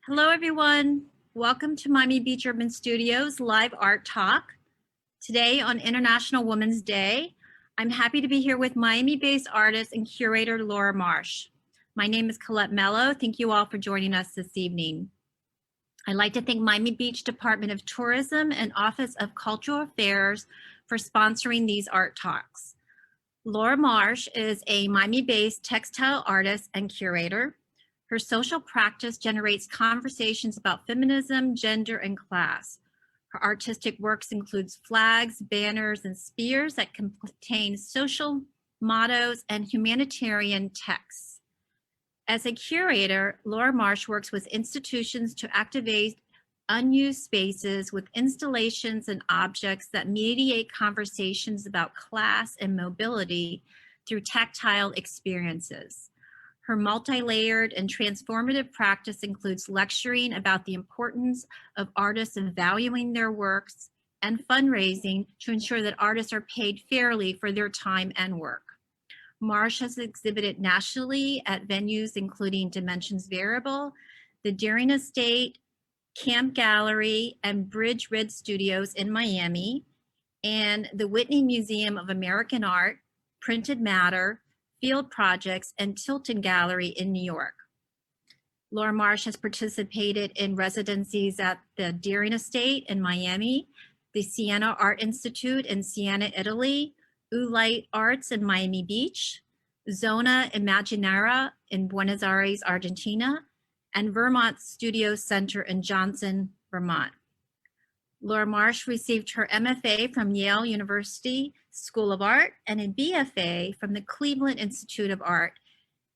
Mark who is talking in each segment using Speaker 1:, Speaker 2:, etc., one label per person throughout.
Speaker 1: Hello, everyone. Welcome to Miami Beach Urban Studios live art talk. Today on International Women's Day, I'm happy to be here with Miami-based artist and curator Laura Marsh. My name is Colette Mello. Thank you all for joining us this evening. I'd like to thank Miami Beach Department of Tourism and Office of Cultural Affairs for sponsoring these art talks. Laura Marsh is a Miami-based textile artist and curator. Her social practice generates conversations about feminism, gender, and class. Her artistic works includes flags, banners, and spears that contain social mottos and humanitarian texts. As a curator, Laura Marsh works with institutions to activate unused spaces with installations and objects that mediate conversations about class and mobility through tactile experiences. Her multi-layered and transformative practice includes lecturing about the importance of artists and valuing their works and fundraising to ensure that artists are paid fairly for their time and work. Marsh has exhibited nationally at venues including Dimensions Variable, the Deering Estate, Camp Gallery, and Bridge Ridge Studios in Miami, and the Whitney Museum of American Art, Printed Matter, Field Projects, and Tilton Gallery in New York. Laura Marsh has participated in residencies at the Deering Estate in Miami, the Siena Art Institute in Siena, Italy, Oolite Arts in Miami Beach, Zona Imaginara in Buenos Aires, Argentina, and Vermont Studio Center in Johnson, Vermont. Laura Marsh received her MFA from Yale University School of Art and a BFA from the Cleveland Institute of Art,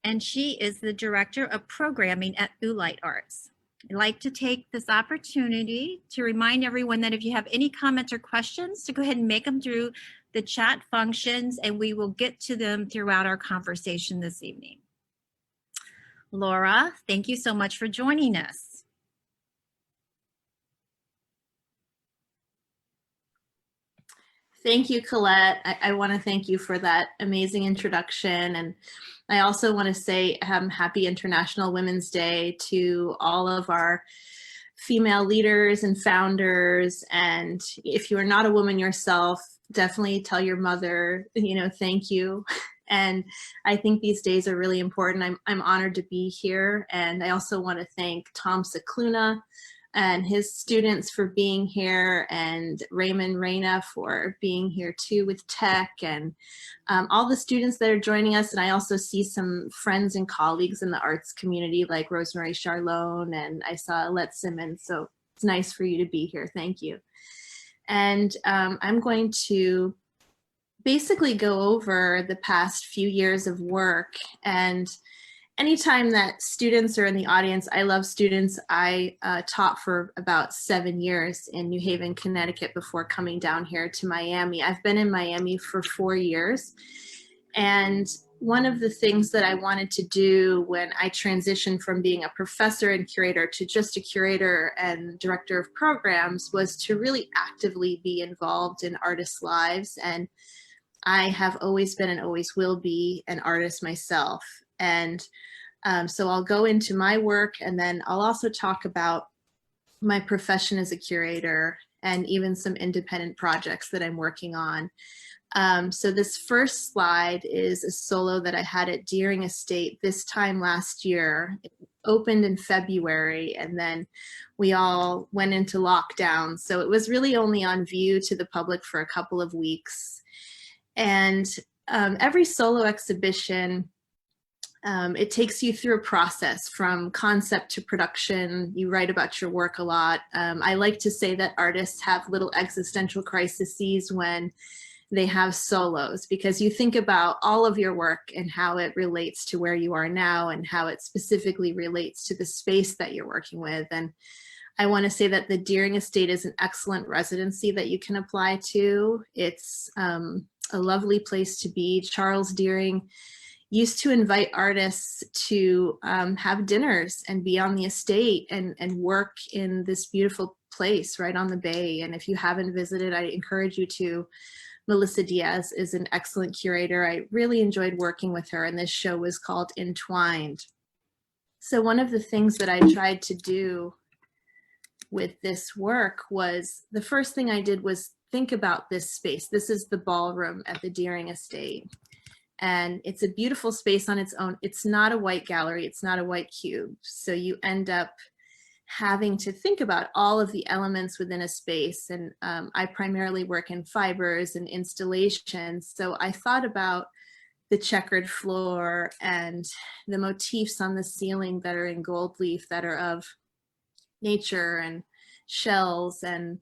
Speaker 1: and she is the Director of Programming at Oolite Arts. I'd like to take this opportunity to remind everyone that if you have any comments or questions, to go ahead and make them through the chat functions, and we will get to them throughout our conversation this evening. Laura, thank you so much for joining us.
Speaker 2: Thank you, Colette. I want to thank you for that amazing introduction. And I also want to say happy International Women's Day to all of our female leaders and founders. And if you are not a woman yourself, definitely tell your mother, thank you. And I think these days are really important. I'm honored to be here. And I also want to thank Tom Cicluna and his students for being here, and Raymond Reyna for being here too with tech, and all the students that are joining us. And I also see some friends and colleagues in the arts community like Rosemary Charlone, and I saw Alette Simmons. So it's nice for you to be here. Thank you. And I'm going to basically go over the past few years of work. And anytime that students are in the audience, I love students. I taught for about 7 years in New Haven, Connecticut before coming down here to Miami. I've been in Miami for 4 years. And one of the things that I wanted to do when I transitioned from being a professor and curator to just a curator and director of programs was to really actively be involved in artists' lives. And I have always been and always will be an artist myself. And so I'll go into my work, and then I'll also talk about my profession as a curator and even some independent projects that I'm working on. So this first slide is a solo that I had at Deering Estate this time last year. It opened in February, and then we all went into lockdown. So it was really only on view to the public for a couple of weeks. And every solo exhibition, it takes you through a process from concept to production. You write about your work a lot. I like to say that artists have little existential crises when they have solos, because you think about all of your work and how it relates to where you are now and how it specifically relates to the space that you're working with. And I want to say that the Deering Estate is an excellent residency that you can apply to. It's a lovely place to be. Charles Deering used to invite artists to have dinners and be on the estate and work in this beautiful place right on the bay. And if you haven't visited, I encourage you to. Melissa Diaz is an excellent curator. I really enjoyed working with her, and this show was called Entwined. So one of the things that I tried to do with this work was, the first thing I did was think about this space. This is the ballroom at the Deering Estate. And it's a beautiful space on its own. It's not a white gallery. It's not a white cube. So you end up having to think about all of the elements within a space. And I primarily work in fibers and installations. So I thought about the checkered floor and the motifs on the ceiling that are in gold leaf that are of nature and shells and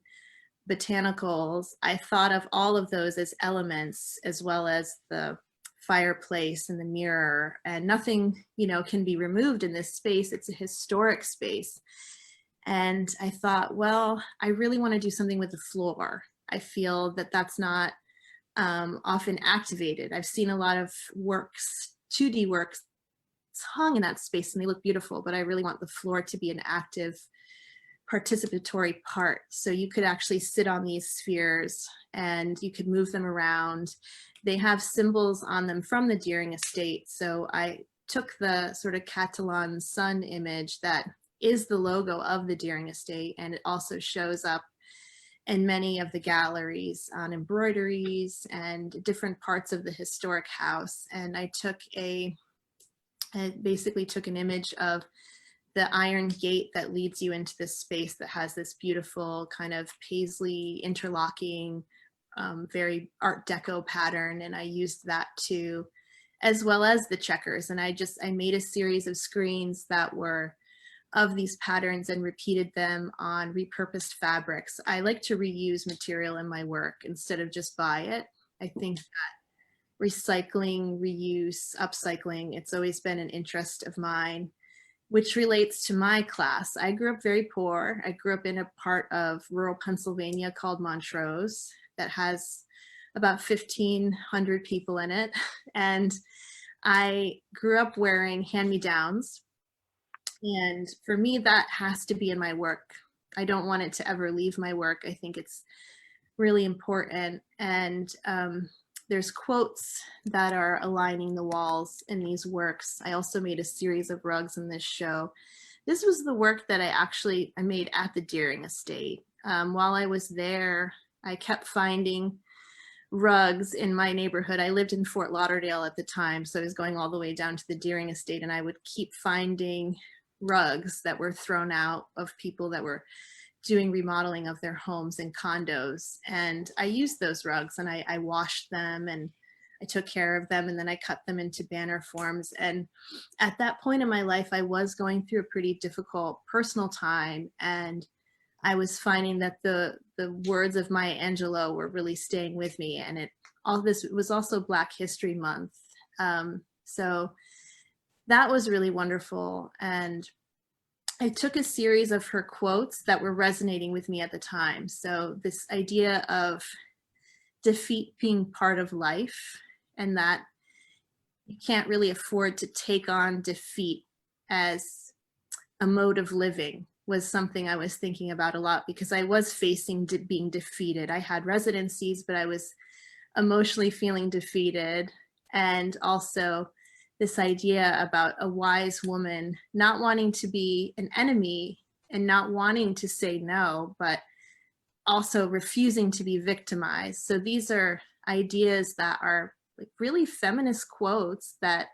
Speaker 2: botanicals. I thought of all of those as elements, as well as the fireplace and the mirror, and nothing, can be removed in this space. It's a historic space. And I thought, well, I really want to do something with the floor. I feel that that's not often activated. I've seen a lot of works, 2D works, hung in that space and they look beautiful, but I really want the floor to be an active, participatory part. So you could actually sit on these spheres and you could move them around. They have symbols on them from the Deering Estate. So I took the sort of Catalan sun image that is the logo of the Deering Estate, and it also shows up in many of the galleries on embroideries and different parts of the historic house. And I basically took an image of the iron gate that leads you into this space that has this beautiful kind of paisley interlocking, very Art Deco pattern. And I used that too, as well as the checkers. And I made a series of screens that were of these patterns and repeated them on repurposed fabrics. I like to reuse material in my work instead of just buy it. I think that recycling, reuse, upcycling, it's always been an interest of mine, which relates to my class. I grew up very poor. I grew up in a part of rural Pennsylvania called Montrose that has about 1,500 people in it. And I grew up wearing hand-me-downs. And for me, that has to be in my work. I don't want it to ever leave my work. I think it's really important. And there's quotes that are aligning the walls in these works. I also made a series of rugs in this show. This was the work that I made at the Deering Estate. While I was there, I kept finding rugs in my neighborhood. I lived in Fort Lauderdale at the time, so I was going all the way down to the Deering Estate, and I would keep finding rugs that were thrown out of people that were doing remodeling of their homes and condos. And I used those rugs and I washed them and I took care of them, and then I cut them into banner forms. And at that point in my life, I was going through a pretty difficult personal time, and I was finding that the words of Maya Angelou were really staying with me. And it was also Black History Month. So that was really wonderful. And I took a series of her quotes that were resonating with me at the time. So this idea of defeat being part of life, and that you can't really afford to take on defeat as a mode of living, was something I was thinking about a lot, because I was facing being defeated. I had residencies, but I was emotionally feeling defeated. And also this idea about a wise woman not wanting to be an enemy and not wanting to say no, but also refusing to be victimized. So these are ideas that are like really feminist quotes that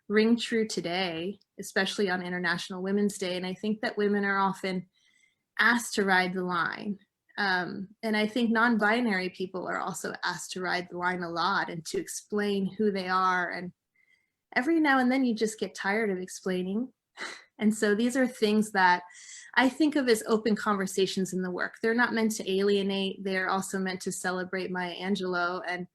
Speaker 2: ring true today, especially on International Women's Day. And I think that women are often asked to ride the line. And I think non-binary people are also asked to ride the line a lot and to explain who they are. And every now and then you just get tired of explaining. And so these are things that I think of as open conversations in the work. They're not meant to alienate. They're also meant to celebrate Maya Angelou. And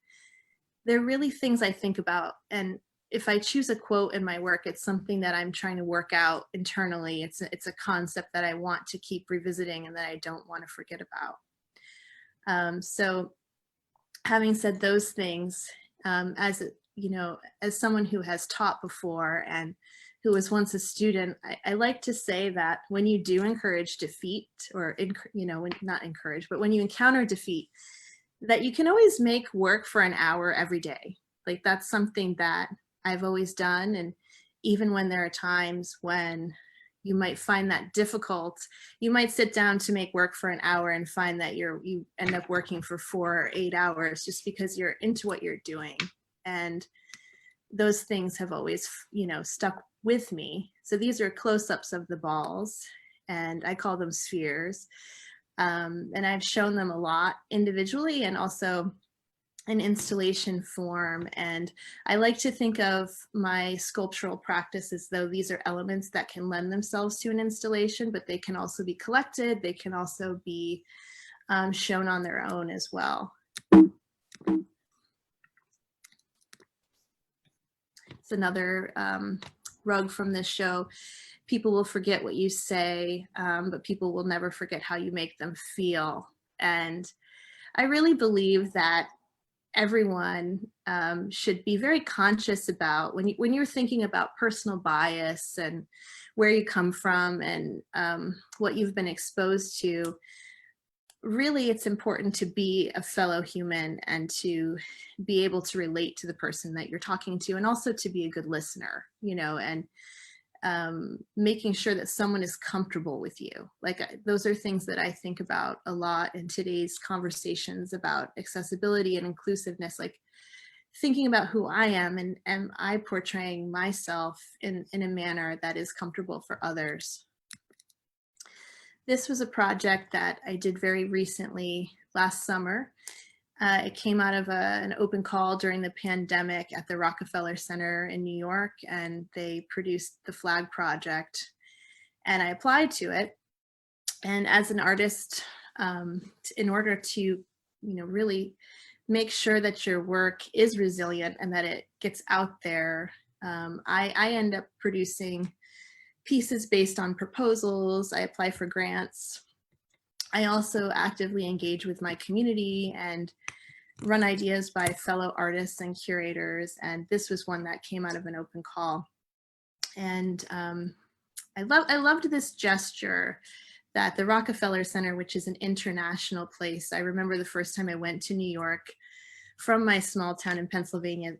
Speaker 2: they're really things I think about. And if I choose a quote in my work, it's something that I'm trying to work out internally. It's a concept that I want to keep revisiting and that I don't want to forget about. So having said those things, as someone who has taught before and who was once a student, I like to say that when you do encourage defeat, or not encourage, but when you encounter defeat, that you can always make work for an hour every day. Like, that's something that I've always done. And even when there are times when you might find that difficult. You might sit down to make work for an hour and find that you end up working for 4 or 8 hours just because you're into what you're doing. And those things have always, stuck with me. So these are close-ups of the balls, and I call them spheres. And I've shown them a lot individually and also an installation form. And I like to think of my sculptural practice as though these are elements that can lend themselves to an installation, but they can also be collected. They can also be shown on their own as well. It's another rug from this show. People will forget what you say, but people will never forget how you make them feel. And I really believe that everyone should be very conscious about when you're thinking about personal bias and where you come from and what you've been exposed to. Really, it's important to be a fellow human and to be able to relate to the person that you're talking to, and also to be a good listener, and making sure that someone is comfortable with you. Those are things that I think about a lot in today's conversations about accessibility and inclusiveness, like thinking about who I am and am I portraying myself in a manner that is comfortable for others. This was a project that I did very recently last summer. It came out of an open call during the pandemic at the Rockefeller Center in New York, and they produced the flag project, and I applied to it. And as an artist, in order to, really make sure that your work is resilient and that it gets out there, I end up producing pieces based on proposals. I apply for grants. I also actively engage with my community and run ideas by fellow artists and curators. And this was one that came out of an open call. And I loved this gesture that the Rockefeller Center, which is an international place. I remember the first time I went to New York from my small town in Pennsylvania,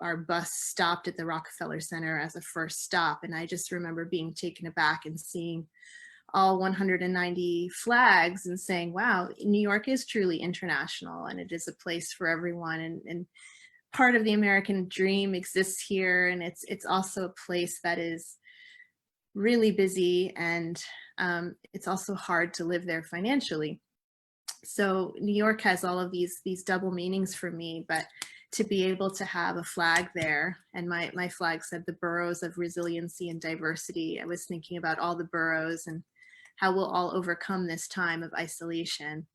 Speaker 2: our bus stopped at the Rockefeller Center as a first stop. And I just remember being taken aback and seeing all 190 flags and saying, wow, New York is truly international and it is a place for everyone. And part of the American dream exists here. And it's also a place that is really busy, and it's also hard to live there financially. So New York has all of these double meanings for me, but to be able to have a flag there, and my flag said the boroughs of resiliency and diversity. I was thinking about all the boroughs and how we'll all overcome this time of isolation.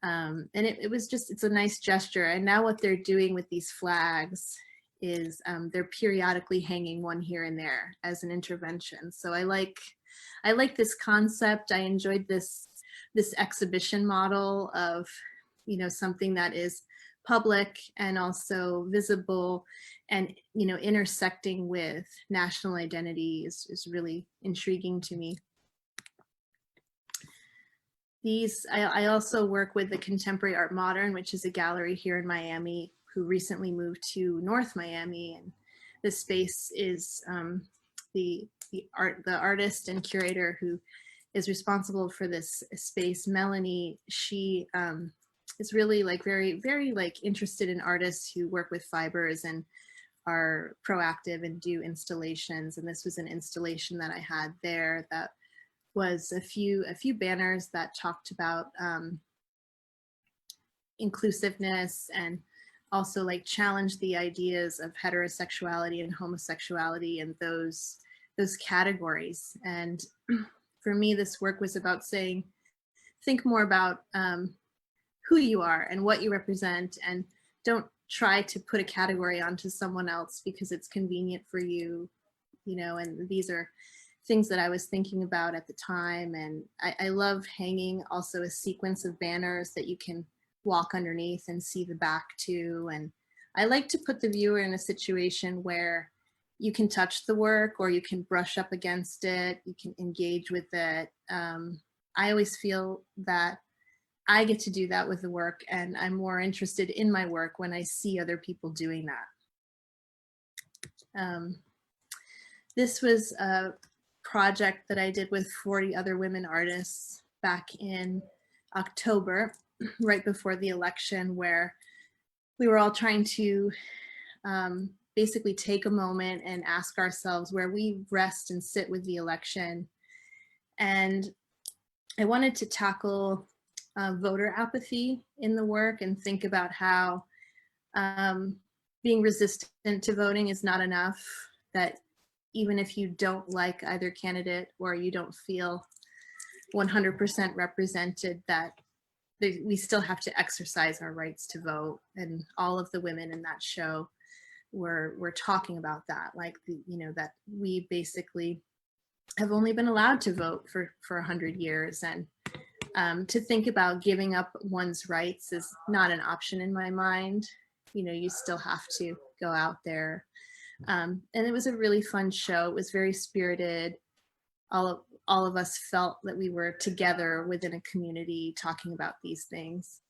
Speaker 2: And it's a nice gesture. And now what they're doing with these flags is they're periodically hanging one here and there as an intervention. So I like this concept. I enjoyed this exhibition model of, something that is public and also visible and, intersecting with national identity is really intriguing to me. I also work with the Contemporary Art Modern, which is a gallery here in Miami, who recently moved to North Miami. And this space is the artist and curator who is responsible for this space, Melanie. She is really very, very interested in artists who work with fibers and are proactive and do installations. And this was an installation that I had there that was a few banners that talked about inclusiveness and also challenge the ideas of heterosexuality and homosexuality and those categories. And for me, this work was about saying, think more about who you are and what you represent, and don't try to put a category onto someone else because it's convenient for you, and these are things that I was thinking about at the time. And I love hanging also a sequence of banners that you can walk underneath and see the back to. And I like to put the viewer in a situation where you can touch the work or you can brush up against it, you can engage with it. I always feel that I get to do that with the work, and I'm more interested in my work when I see other people doing that. This was a project that I did with 40 other women artists back in October, right before the election, where we were all trying to basically take a moment and ask ourselves where we rest and sit with the election. And I wanted to tackle voter apathy in the work and think about how being resistant to voting is not enough, that even if you don't like either candidate or you don't feel 100% represented, that we still have to exercise our rights to vote. And all of the women in that show were talking about that, like that we basically have only been allowed to vote for 100 years, and to think about giving up one's rights is not an option in my mind. You still have to go out there. And it was a really fun show. It was very spirited. All of us felt that we were together within a community talking about these things.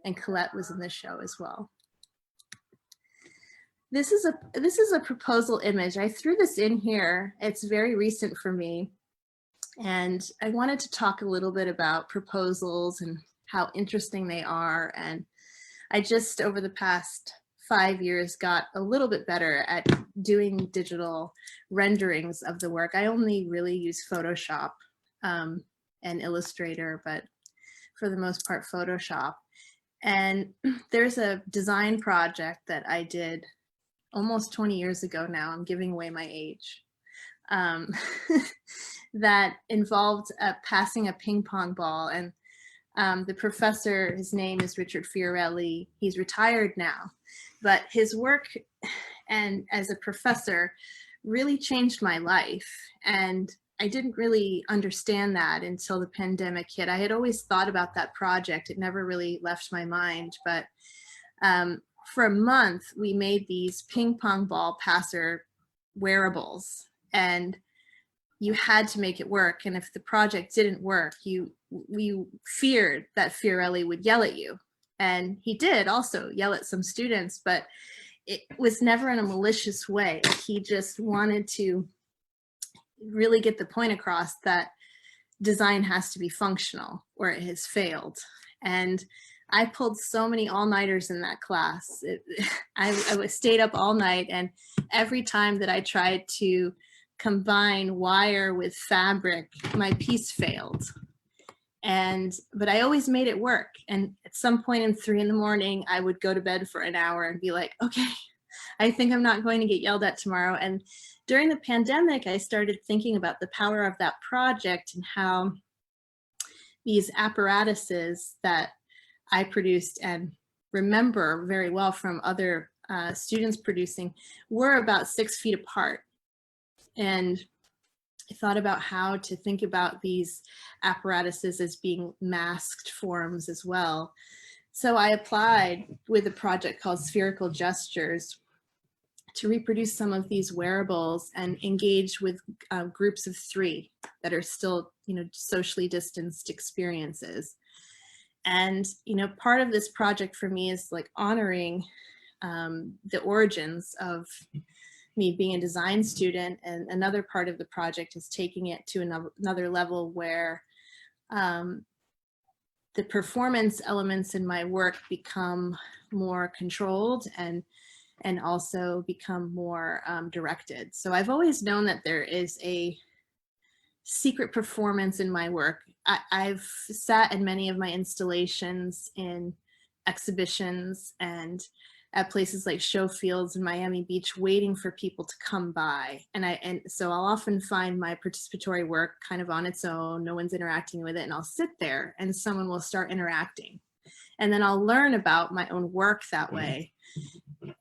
Speaker 2: And Colette was in the show as well. This is a proposal image. I threw this in here. It's very recent for me. And I wanted to talk a little bit about proposals and how interesting they are. And I just, over the past 5 years, got a little bit better at doing digital renderings of the work. I only really use Photoshop and Illustrator, but for the most part, Photoshop. And there's a design project that I did almost 20 years ago now. I'm giving away my age. That involved passing a ping pong ball. And the professor, his name is Richard Fiorelli. He's retired now, but his work and as a professor really changed my life. And I didn't really understand that until the pandemic hit. I had always thought about that project. It never really left my mind, but for a month, we made these ping pong ball passer wearables, and you had to make it work. And if the project didn't work, we feared that Fiorelli would yell at you. And he did also yell at some students, but it was never in a malicious way. He just wanted to really get the point across that design has to be functional or it has failed. And I pulled so many all-nighters in that class. I stayed up all night, and every time that I tried to combine wire with fabric, my piece failed. But I always made it work. And at some point in 3 a.m, I would go to bed for an hour and be like, okay, I think I'm not going to get yelled at tomorrow. And during the pandemic, I started thinking about the power of that project and how these apparatuses that I produced and remember very well from other students producing were about 6 feet apart. And I thought about how to think about these apparatuses as being masked forms as well. So I applied with a project called Spherical Gestures to reproduce some of these wearables and engage with groups of 3 that are still, socially distanced experiences. And, part of this project for me is like honoring the origins of me being a design student. And another part of the project is taking it to another level where the performance elements in my work become more controlled and also become more directed. So I've always known that there is a secret performance in my work. I've sat in many of my installations in exhibitions and at places like show fields in Miami Beach, waiting for people to come by. And so I'll often find my participatory work kind of on its own, no one's interacting with it, and I'll sit there and someone will start interacting. And then I'll learn about my own work that way.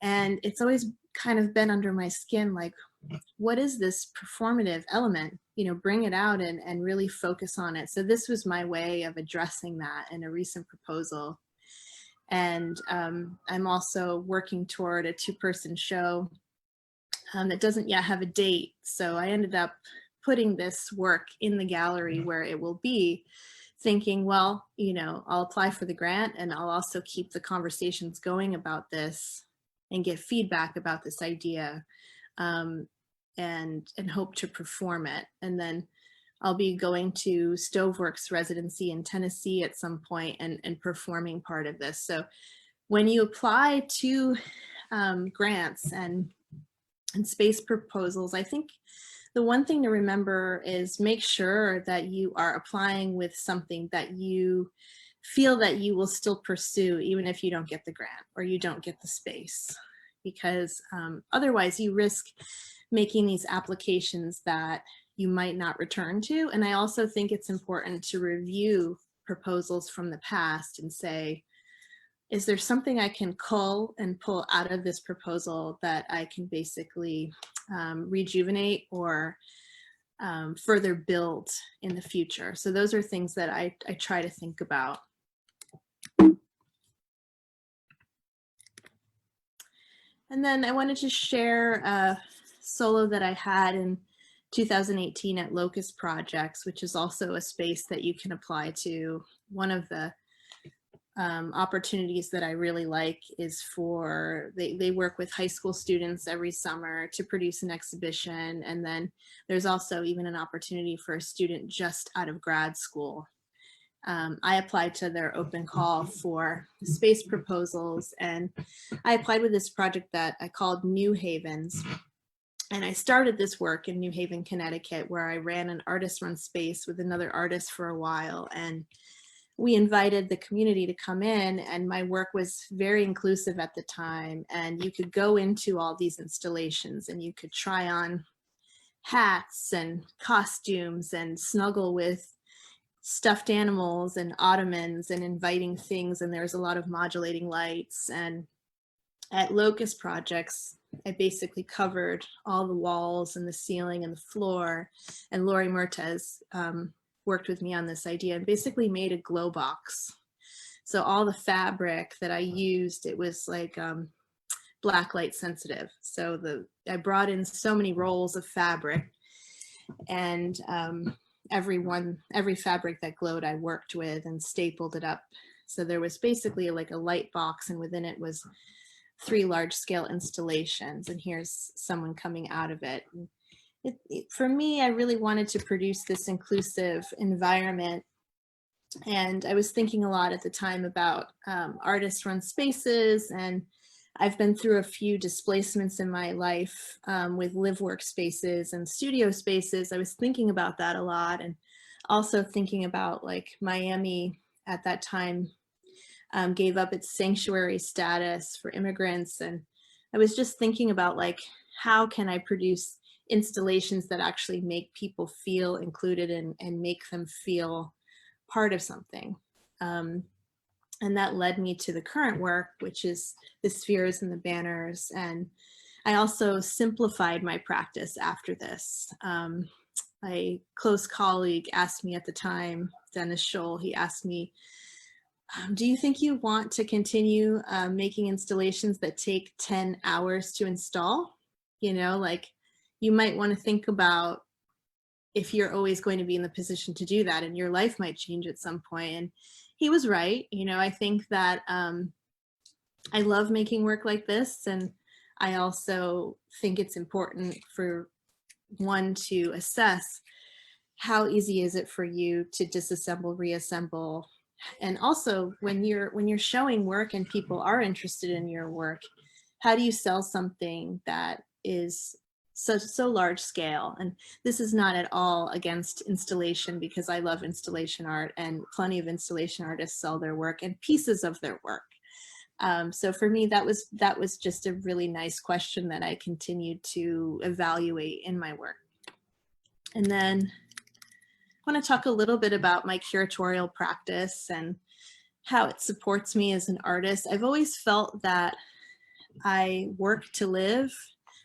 Speaker 2: And it's always kind of been under my skin, like, what is this performative element? Bring it out and really focus on it. So this was my way of addressing that in a recent proposal. And I'm also working toward a 2-person show that doesn't yet have a date. So I ended up putting this work in the gallery where it will be, thinking, well, I'll apply for the grant and I'll also keep the conversations going about this and get feedback about this idea. and hope to perform it. And then I'll be going to Stoveworks residency in Tennessee at some point and performing part of this. So when you apply to grants and space proposals, I think the one thing to remember is make sure that you are applying with something that you feel that you will still pursue, even if you don't get the grant or you don't get the space, because otherwise you risk making these applications that you might not return to. And I also think it's important to review proposals from the past and say, is there something I can cull and pull out of this proposal that I can basically rejuvenate or further build in the future? So those are things that I try to think about. And then I wanted to share a solo that I had in 2018 at Locust Projects, which is also a space that you can apply to. One of the opportunities that I really like is for, they work with high school students every summer to produce an exhibition. And then there's also even an opportunity for a student just out of grad school. I applied to their open call for space proposals, and I applied with this project that I called New Havens. And I started this work in New Haven, Connecticut, where I ran an artist-run space with another artist for a while. And we invited the community to come in, and my work was very inclusive at the time. And you could go into all these installations and you could try on hats and costumes and snuggle with stuffed animals and ottomans and inviting things. And there's a lot of modulating lights. And at Locust Projects, I basically covered all the walls and the ceiling and the floor. And Lori Mertes worked with me on this idea and basically made a glow box. So all the fabric that I used, it was like black light sensitive. So I brought in so many rolls of fabric, and every fabric that glowed I worked with and stapled it up. So there was basically like a light box, and within it was 3 large-scale installations, and here's someone coming out of it. For me, I really wanted to produce this inclusive environment, and I was thinking a lot at the time about artist-run spaces, and I've been through a few displacements in my life with live workspaces and studio spaces. I was thinking about that a lot, and also thinking about like Miami at that time gave up its sanctuary status for immigrants. And I was just thinking about like, how can I produce installations that actually make people feel included and make them feel part of something. And that led me to the current work, which is the spheres and the banners. And I also simplified my practice after this. A close colleague asked me at the time, Dennis Scholl, he asked me, do you think you want to continue making installations that take 10 hours to install? You know, like you might want to think about if you're always going to be in the position to do that, and your life might change at some point. And he was right. You know, I think that I love making work like this. And I also think it's important for one to assess how easy is it for you to disassemble, reassemble. And also when you're showing work and people are interested in your work, how do you sell something that is so large scale? And this is not at all against installation, because I love installation art, and plenty of installation artists sell their work and pieces of their work. So for me, that was just a really nice question that I continued to evaluate in my work. And then I want to talk a little bit about my curatorial practice and how it supports me as an artist. I've always felt that I work to live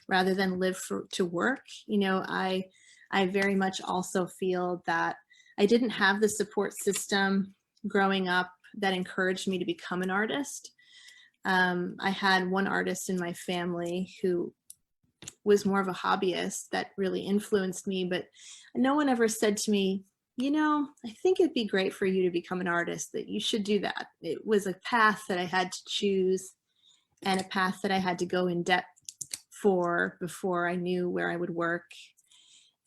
Speaker 2: rather than live to work. You know, I very much also feel that I didn't have the support system growing up that encouraged me to become an artist. I had one artist in my family who was more of a hobbyist that really influenced me, but no one ever said to me, you know, I think it'd be great for you to become an artist, that you should do that. It was a path that I had to choose and a path that I had to go in depth for before I knew where I would work.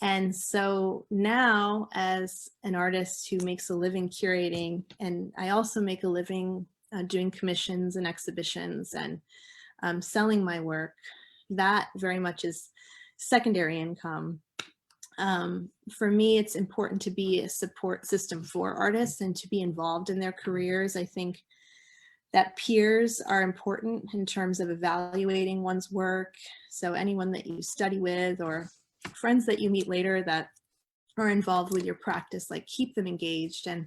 Speaker 2: And so now, as an artist who makes a living curating, and I also make a living doing commissions and exhibitions and selling my work, that very much is secondary income. For me, it's important to be a support system for artists and to be involved in their careers. I think that peers are important in terms of evaluating one's work. So anyone that you study with or friends that you meet later that are involved with your practice, like keep them engaged and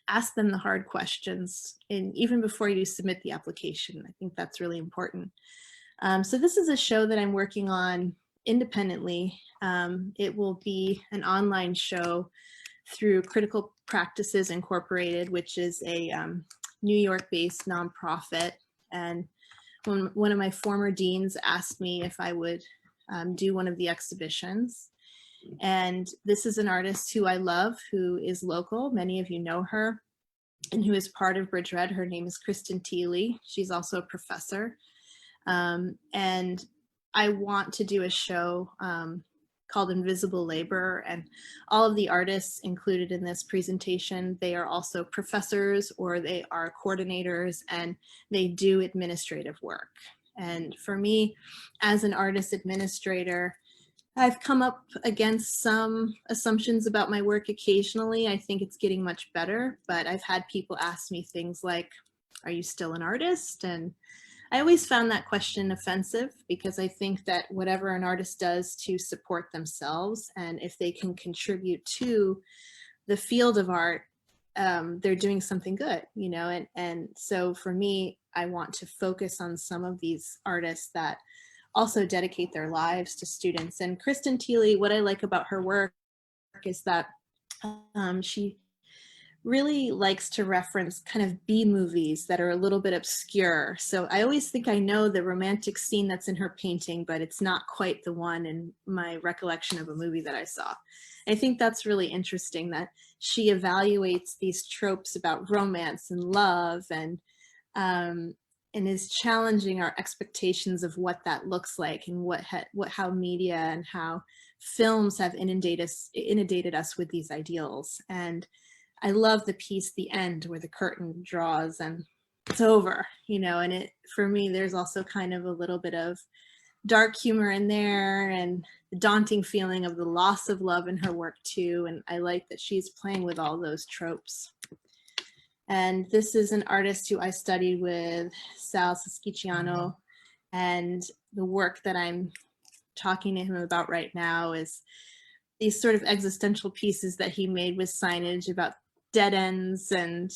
Speaker 2: ask them the hard questions, and even before you submit the application. I think that's really important. So this is a show that I'm working on independently. It will be an online show through Critical Practices Incorporated, which is a New York-based nonprofit. And when one of my former deans asked me if I would do one of the exhibitions. And this is an artist who I love, who is local. Many of you know her, and who is part of Bridge Red. Her name is Kristen Teely. She's also a professor. And I want to do a show called Invisible Labor, and all of the artists included in this presentation, they are also professors or they are coordinators, and they do administrative work. And for me, as an artist administrator, I've come up against some assumptions about my work occasionally. I think it's getting much better, but I've had people ask me things like, are you still an artist? And I always found that question offensive, because I think that whatever an artist does to support themselves, and if they can contribute to the field of art, they're doing something good, you know? And so for me, I want to focus on some of these artists that also dedicate their lives to students. And Kristen Teely, what I like about her work is that she really likes to reference kind of B movies that are a little bit obscure. So I always think I know the romantic scene that's in her painting, but it's not quite the one in my recollection of a movie that I saw. I think that's really interesting, that she evaluates these tropes about romance and love, and is challenging our expectations of what that looks like, and how media and how films have inundated us with these ideals. And I love the piece, the end, where the curtain draws and it's over, you know, and for me, there's also kind of a little bit of dark humor in there, and the daunting feeling of the loss of love in her work too. And I like that she's playing with all those tropes. And this is an artist who I studied with, Sal Saschiciano, and the work that I'm talking to him about right now is these sort of existential pieces that he made with signage about dead ends and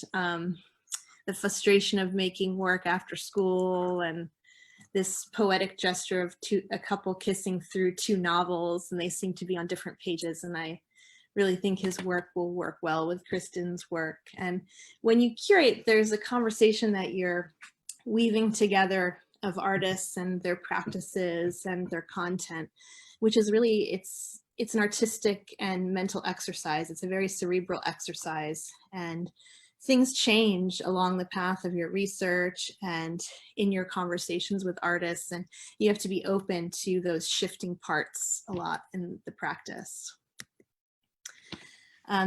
Speaker 2: the frustration of making work after school, and this poetic gesture of a couple kissing through two novels, and they seem to be on different pages. And I really think his work will work well with Kristen's work. And when you curate, there's a conversation that you're weaving together of artists and their practices and their content, which is really, it's an artistic and mental exercise. It's a very cerebral exercise, and things change along the path of your research and in your conversations with artists, and you have to be open to those shifting parts a lot in the practice.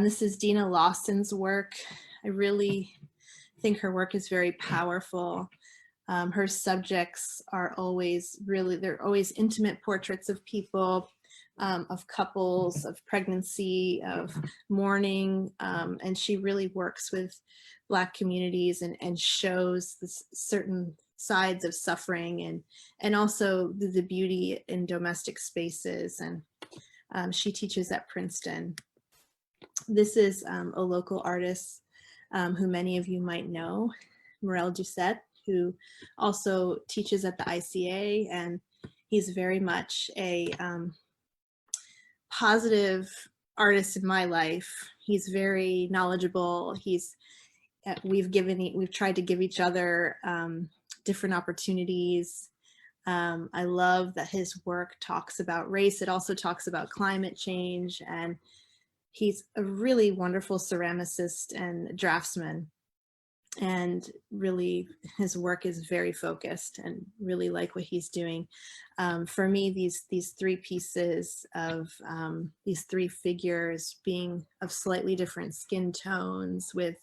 Speaker 2: This is Dina Lawson's work. I really think her work is very powerful. Her subjects are always they're always intimate portraits of people, of couples, of pregnancy, of mourning, and she really works with Black communities and shows this certain sides of suffering, and also the beauty in domestic spaces. And she teaches at Princeton. This is a local artist who many of you might know, Morel Doucette, who also teaches at the ICA, and he's very much a positive artist in my life. He's very knowledgeable. We've tried to give each other different opportunities. I love that his work talks about race. It also talks about climate change, and he's a really wonderful ceramicist and draftsman. and really his work is very focused, and really like what he's doing. For me, these three pieces of these three figures being of slightly different skin tones with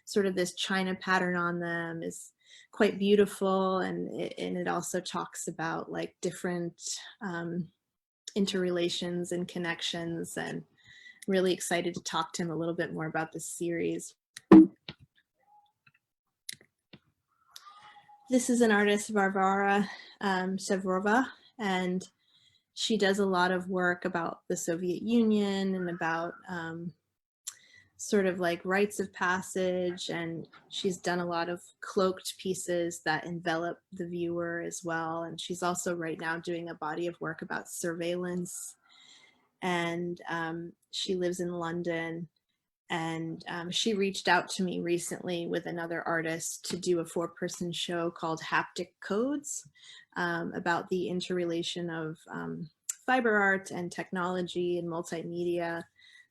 Speaker 2: sort of this china pattern on them is quite beautiful, and it also talks about like different interrelations and connections, and really excited to talk to him a little bit more about this series. This is an artist, Varvara Sevrova, and she does a lot of work about the Soviet Union and about sort of like rites of passage, and she's done a lot of cloaked pieces that envelop the viewer as well. And she's also right now doing a body of work about surveillance, and she lives in London. And she reached out to me recently with another artist to do a 4-person show called Haptic Codes about the interrelation of fiber art and technology and multimedia.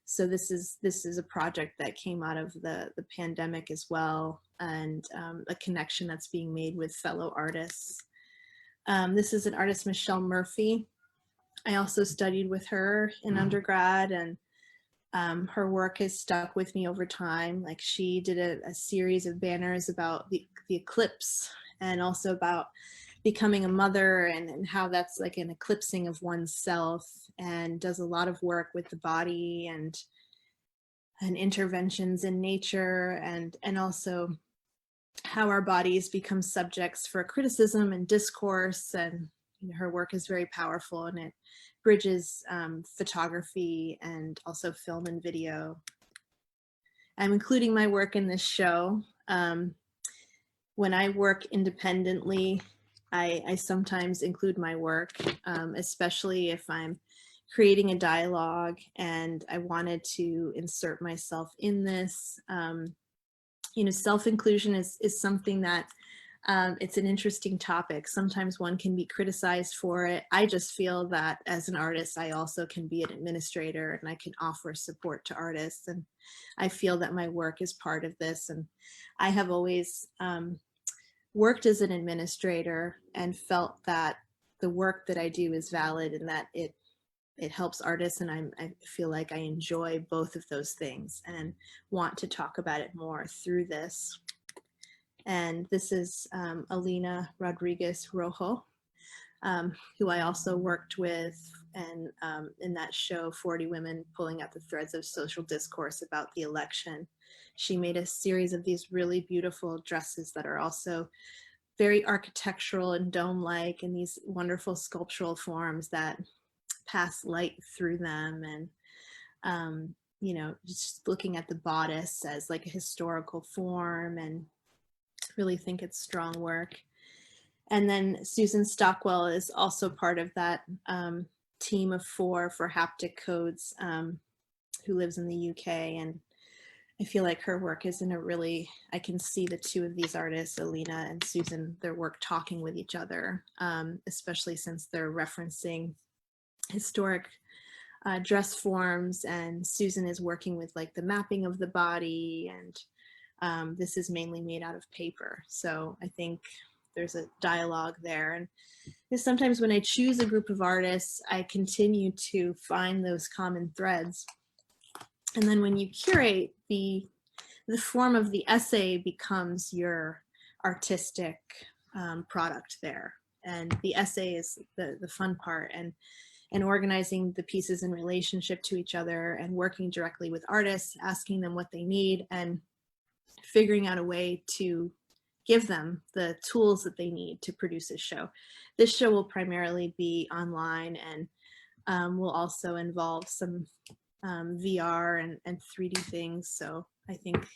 Speaker 2: So this is a project that came out of the pandemic as well, and a connection that's being made with fellow artists. This is an artist, Michelle Murphy. I also studied with her in undergrad, and her work has stuck with me over time. Like, she did a series of banners about the eclipse, and also about becoming a mother, and how that's like an eclipsing of oneself, and does a lot of work with the body and interventions in nature, and also how our bodies become subjects for criticism and discourse. And her work is very powerful, and it bridges photography and also film and video. I'm including my work in this show. When I work independently, I sometimes include my work, especially if I'm creating a dialogue and I wanted to insert myself in this. Self-inclusion is something that it's an interesting topic. Sometimes one can be criticized for it. I just feel that as an artist, I also can be an administrator, and I can offer support to artists. And I feel that my work is part of this. And I have always worked as an administrator and felt that the work that I do is valid, and that it helps artists, and I feel like I enjoy both of those things and want to talk about it more through this. And this is Alina Rodriguez Rojo, who I also worked with, and in that show, 40 Women Pulling at the Threads of Social Discourse about the election. She made a series of these really beautiful dresses that are also very architectural and dome-like, and these wonderful sculptural forms that pass light through them. And just looking at the bodice as like a historical form, and really think it's strong work. And then Susan Stockwell is also part of that team of 4 for Haptic Codes, who lives in the UK. And I feel like her work is I can see the two of these artists, Alina and Susan, their work talking with each other, especially since they're referencing historic dress forms, and Susan is working with like the mapping of the body, and this is mainly made out of paper. So I think there's a dialogue there. And sometimes when I choose a group of artists, I continue to find those common threads. And then when you curate, the form of the essay becomes your artistic product there. And the essay is the fun part, and organizing the pieces in relationship to each other, and working directly with artists, asking them what they need, and figuring out a way to give them the tools that they need to produce a show. This show will primarily be online, and will also involve some VR and 3D things. So I think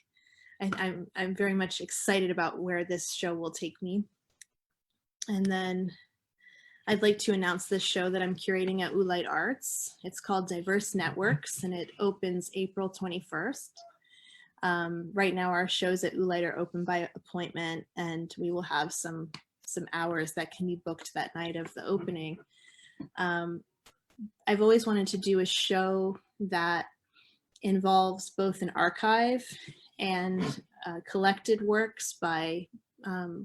Speaker 2: I'm very much excited about where this show will take me. And then I'd like to announce this show that I'm curating at Oolite Arts. It's called Diverse Networks, and it opens April 21st. Right now our shows at Oolite are open by appointment, and we will have some hours that can be booked that night of the opening. I've always wanted to do a show that involves both an archive and collected works by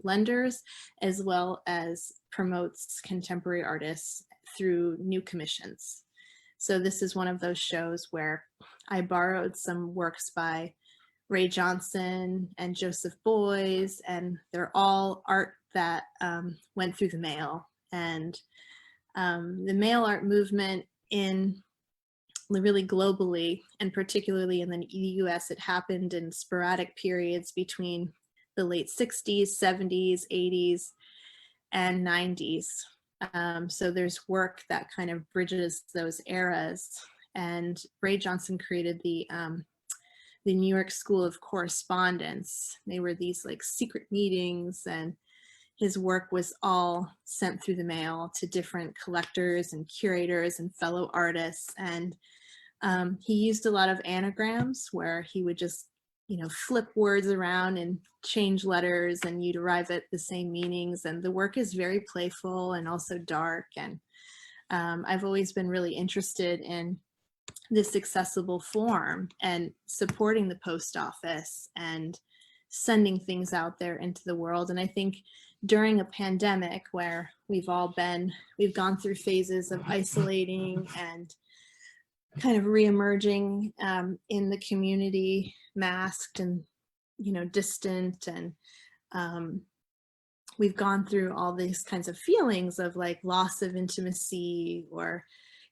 Speaker 2: lenders, as well as promotes contemporary artists through new commissions. So this is one of those shows where I borrowed some works by Ray Johnson and Joseph Beuys, and they're all art that went through the mail. And the mail art movement in really globally, and particularly in the US, it happened in sporadic periods between the late 60s, 70s, 80s, and 90s. So there's work that kind of bridges those eras. And Ray Johnson created the New York School of Correspondence. They were these like secret meetings, and his work was all sent through the mail to different collectors and curators and fellow artists. And he used a lot of anagrams where he would just, flip words around and change letters, and you'd arrive at the same meanings. And the work is very playful and also dark. And I've always been really interested in this accessible form and supporting the post office and sending things out there into the world. And I think during a pandemic where we've gone through phases of isolating and kind of reemerging in the community, masked and, distant. And we've gone through all these kinds of feelings of like loss of intimacy, or,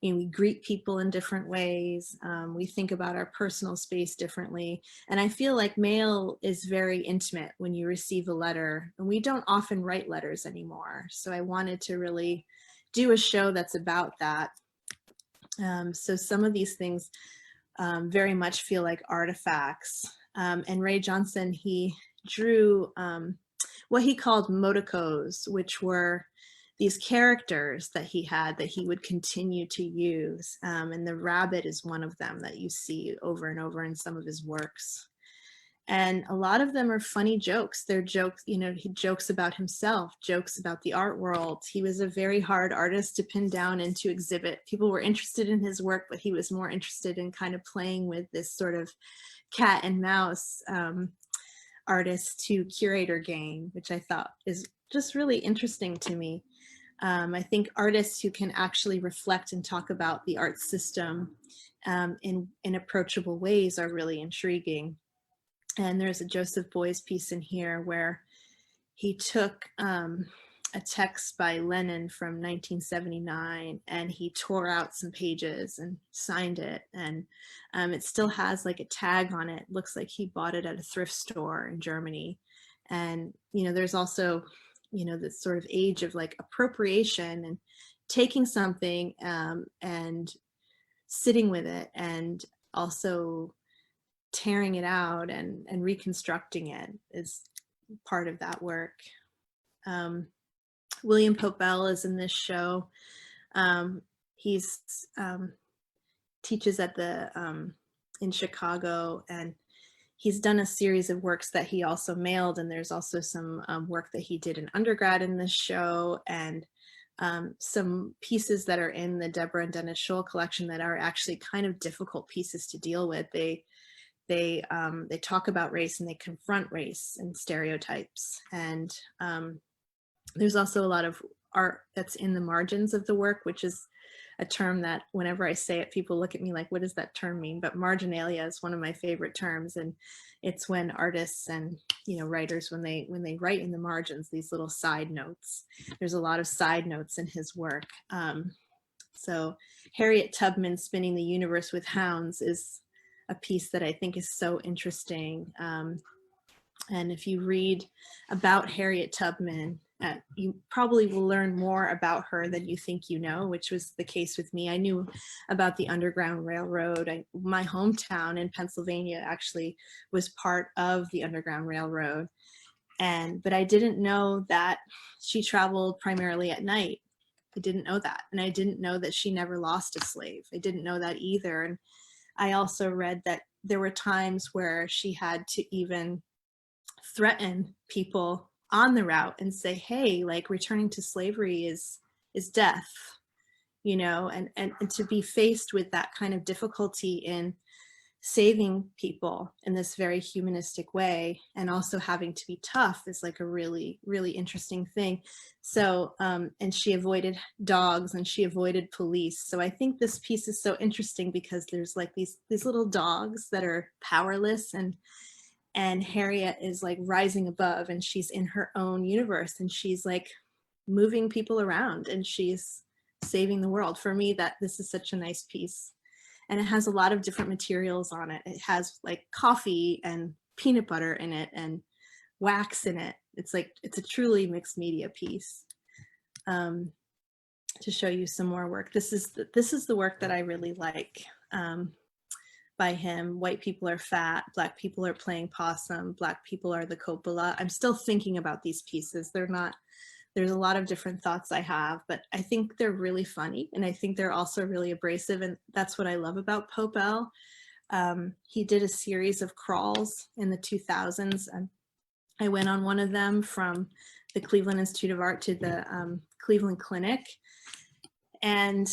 Speaker 2: we greet people in different ways. We think about our personal space differently. And I feel like mail is very intimate when you receive a letter, and we don't often write letters anymore. So I wanted to really do a show that's about that. So some of these things very much feel like artifacts. And Ray Johnson, he drew what he called modicos, which were these characters that he had that he would continue to use. And the rabbit is one of them that you see over and over in some of his works. And a lot of them are funny jokes. They're jokes, he jokes about himself, jokes about the art world. He was a very hard artist to pin down and to exhibit. People were interested in his work, but he was more interested in kind of playing with this sort of cat and mouse artist to curator game, which I thought is just really interesting to me. I think artists who can actually reflect and talk about the art system in approachable ways are really intriguing. And there's a Joseph Beuys piece in here where he took a text by Lenin from 1979, and he tore out some pages and signed it. And it still has like a tag on it. Looks like he bought it at a thrift store in Germany. And, there's also, this sort of age of like appropriation and taking something and sitting with it, and also tearing it out and reconstructing it is part of that work. William Popell is in this show. He's teaches at the in Chicago, and he's done a series of works that he also mailed, and there's also some work that he did in undergrad in this show, and some pieces that are in the Deborah and Dennis Scholl collection that are actually kind of difficult pieces to deal with. They talk about race, and they confront race and stereotypes. And there's also a lot of art that's in the margins of the work, which is a term that whenever I say it, people look at me like, what does that term mean? But marginalia is one of my favorite terms. And it's when artists and, writers, when they write in the margins, these little side notes. There's a lot of side notes in his work. So Harriet Tubman spinning the universe with hounds is a piece that I think is so interesting. And if you read about Harriet Tubman, you probably will learn more about her than you think you know, which was the case with me. I knew about the Underground Railroad. My hometown in Pennsylvania actually was part of the Underground Railroad. But I didn't know that she traveled primarily at night. I didn't know that. And I didn't know that she never lost a slave. I didn't know that either. And I also read that there were times where she had to even threaten people on the route and say, hey, like returning to slavery is death, and to be faced with that kind of difficulty in saving people in this very humanistic way, and also having to be tough is like a really, really interesting thing. So, and she avoided dogs and she avoided police. So I think this piece is so interesting because there's like these little dogs that are powerless, and Harriet is like rising above, and she's in her own universe, and she's like moving people around, and she's saving the world. For me, that this is such a nice piece. And it has a lot of different materials on it. It has like coffee and peanut butter in it and wax in it. It's like, it's a truly mixed media piece. To show you some more work. This is the work that I really like by him. White people are fat, Black people are playing possum, Black people are the cupola. I'm still thinking about these pieces. They're not, there's a lot of different thoughts I have, but I think they're really funny, and I think they're also really abrasive, and that's what I love about Popell. He did a series of crawls in the 2000s, and I went on one of them from the Cleveland Institute of Art to the Cleveland Clinic, and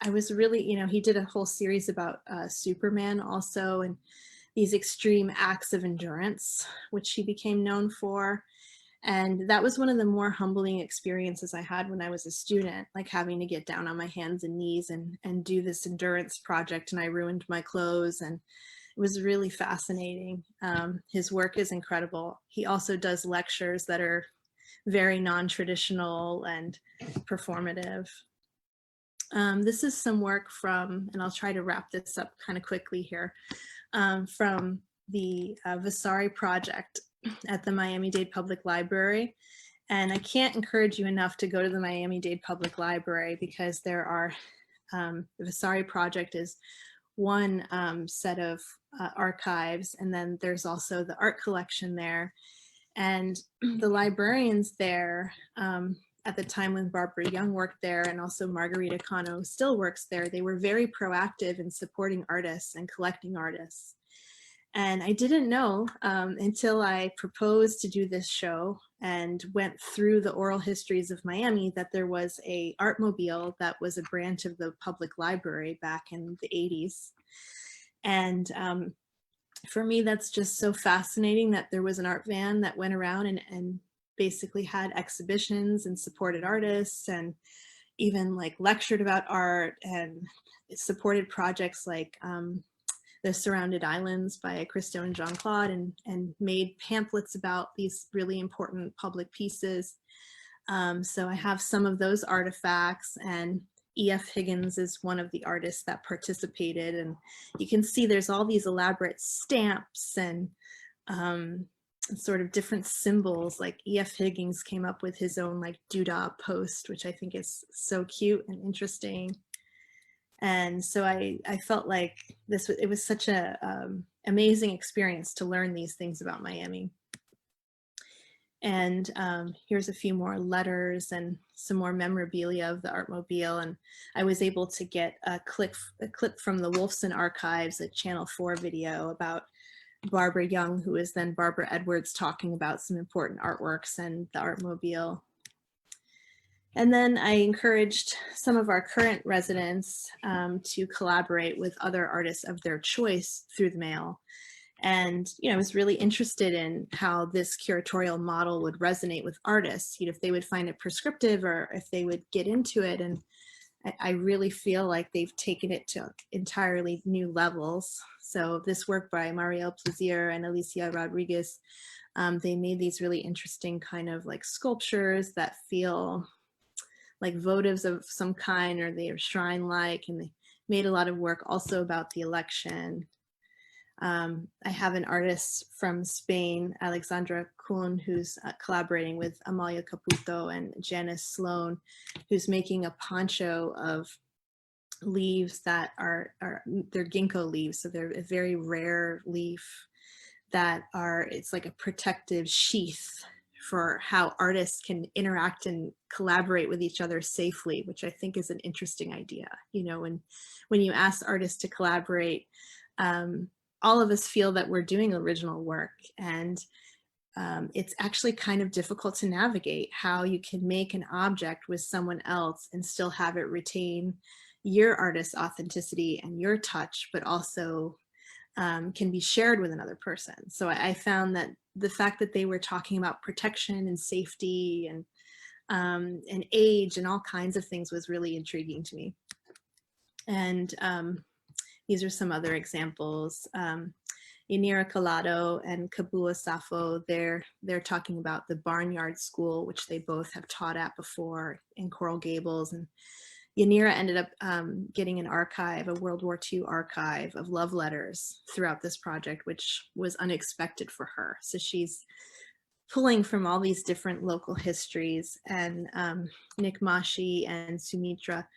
Speaker 2: I was really, you know, he did a whole series about Superman also, and these extreme acts of endurance, which he became known for. And that was one of the more humbling experiences I had when I was a student, like having to get down on my hands and knees and do this endurance project, and I ruined my clothes, and it was really fascinating. His work is incredible. He also does lectures that are very non-traditional and performative. This is some work from, and I'll try to wrap this up kind of quickly here, from the Vasari project at the Miami-Dade Public Library. And I can't encourage you enough to go to the Miami-Dade Public Library, because there are, the Vasari project is one set of archives, and then there's also the art collection there. And the librarians there, at the time when Barbara Young worked there, and also Margarita Cano still works there, they were very proactive in supporting artists and collecting artists. And I didn't know until I proposed to do this show and went through the oral histories of Miami that there was a Artmobile that was a branch of the public library back in the 80s. And for me, that's just so fascinating that there was an art van that went around and basically had exhibitions and supported artists, and even like lectured about art, and supported projects like The Surrounded Islands by Christo and Jean-Claude, and made pamphlets about these really important public pieces. So I have some of those artifacts, and E.F. Higgins is one of the artists that participated, and you can see there's all these elaborate stamps and sort of different symbols. Like E.F. Higgins came up with his own like doodah post, which I think is so cute and interesting. And so I felt like it was such a amazing experience to learn these things about Miami. And here's a few more letters and some more memorabilia of the Artmobile. And I was able to get a clip from the Wolfson archives, a Channel 4 video about Barbara Young, who is then Barbara Edwards, talking about some important artworks and the Artmobile. And then I encouraged some of our current residents to collaborate with other artists of their choice through the mail. And, you know, I was really interested in how this curatorial model would resonate with artists, you know, if they would find it prescriptive or if they would get into it. And I really feel like they've taken it to entirely new levels. So this work by Marielle Plaisir and Alicia Rodriguez, they made these really interesting kind of like sculptures that feel like votives of some kind, or they are shrine-like, and they made a lot of work also about the election. I have an artist from Spain, Alexandra Kuhn, who's collaborating with Amalia Caputo and Janice Sloan, who's making a poncho of leaves that they're ginkgo leaves. So they're a very rare leaf that it's like a protective sheath for how artists can interact and collaborate with each other safely, which I think is an interesting idea. You know, when you ask artists to collaborate, all of us feel that we're doing original work, and it's actually kind of difficult to navigate how you can make an object with someone else and still have it retain your artist's authenticity and your touch, but also can be shared with another person. So I found that the fact that they were talking about protection and safety and age and all kinds of things was really intriguing to me. And these are some other examples. Yanira Collado and Kabua Safo, they're talking about the Barnyard School, which they both have taught at before in Coral Gables. And Yanira ended up getting an archive, a World War II archive of love letters throughout this project, which was unexpected for her. So she's pulling from all these different local histories. And Nick Mashi and Sumitra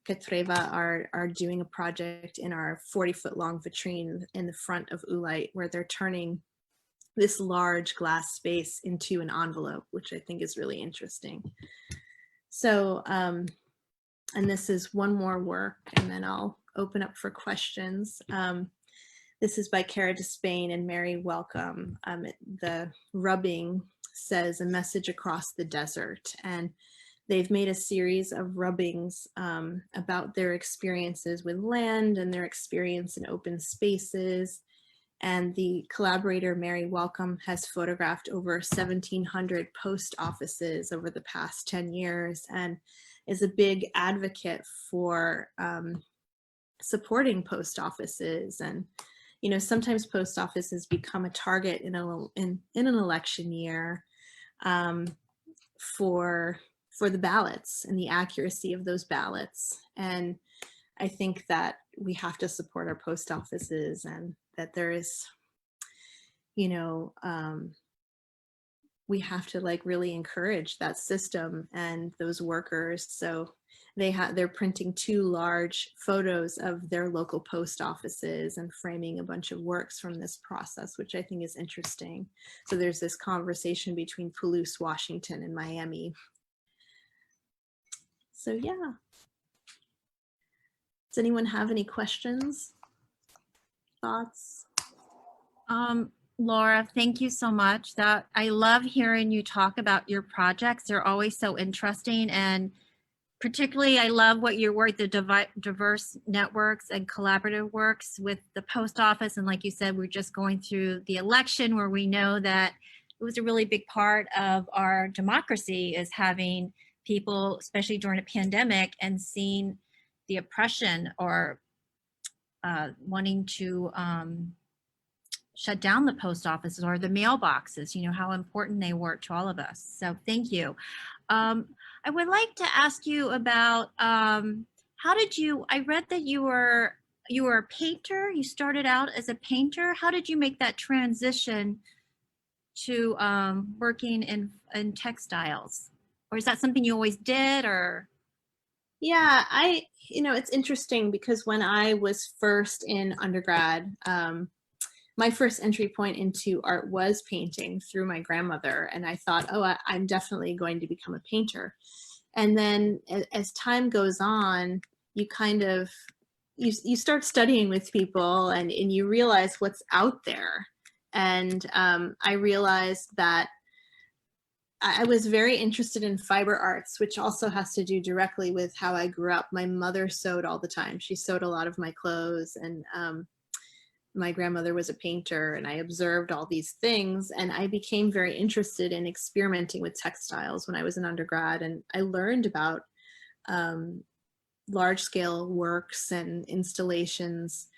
Speaker 2: Katreva are doing a project in our 40-foot long vitrine in the front of Oolite, where they're turning this large glass space into an envelope, which I think is really interesting. So, and this is one more work, and then I'll open up for questions. This is by Cara Despain and Mary Welcome. The rubbing says a message across the desert, and they've made a series of rubbings about their experiences with land and their experience in open spaces. And the collaborator, Mary Welcome, has photographed over 1,700 post offices over the past 10 years and is a big advocate for supporting post offices. And, you know, sometimes post offices become a target in an election year for the ballots and the accuracy of those ballots. And I think that we have to support our post offices, and that there is, you know, we have to like really encourage that system and those workers. So they're printing 2 large photos of their local post offices and framing a bunch of works from this process, which I think is interesting. So there's this conversation between Palouse, Washington and Miami. So yeah. Does anyone have any questions, thoughts?
Speaker 1: Laura, thank you so much. I love hearing you talk about your projects. They're always so interesting, and particularly I love what your work, the diverse networks and collaborative works with the post office. And like you said, we're just going through the election, where we know that it was a really big part of our democracy, is having people, especially during a pandemic, and seeing the oppression or wanting to shut down the post offices or the mailboxes, you know, how important they were to all of us. So thank you. I would like to ask you about how did you, I read that you were a painter. You started out as a painter. How did you make that transition to working in textiles? Or is that something you always did, or?
Speaker 2: Yeah, you know, it's interesting because when I was first in undergrad, my first entry point into art was painting through my grandmother. And I thought, oh, I'm definitely going to become a painter. And then as time goes on, you kind of, you start studying with people and you realize what's out there. And I realized that I was very interested in fiber arts, which also has to do directly with how I grew up. My mother sewed all the time. She sewed a lot of my clothes, and my grandmother was a painter, and I observed all these things, and I became very interested in experimenting with textiles when I was an undergrad. And I learned about large-scale works and installations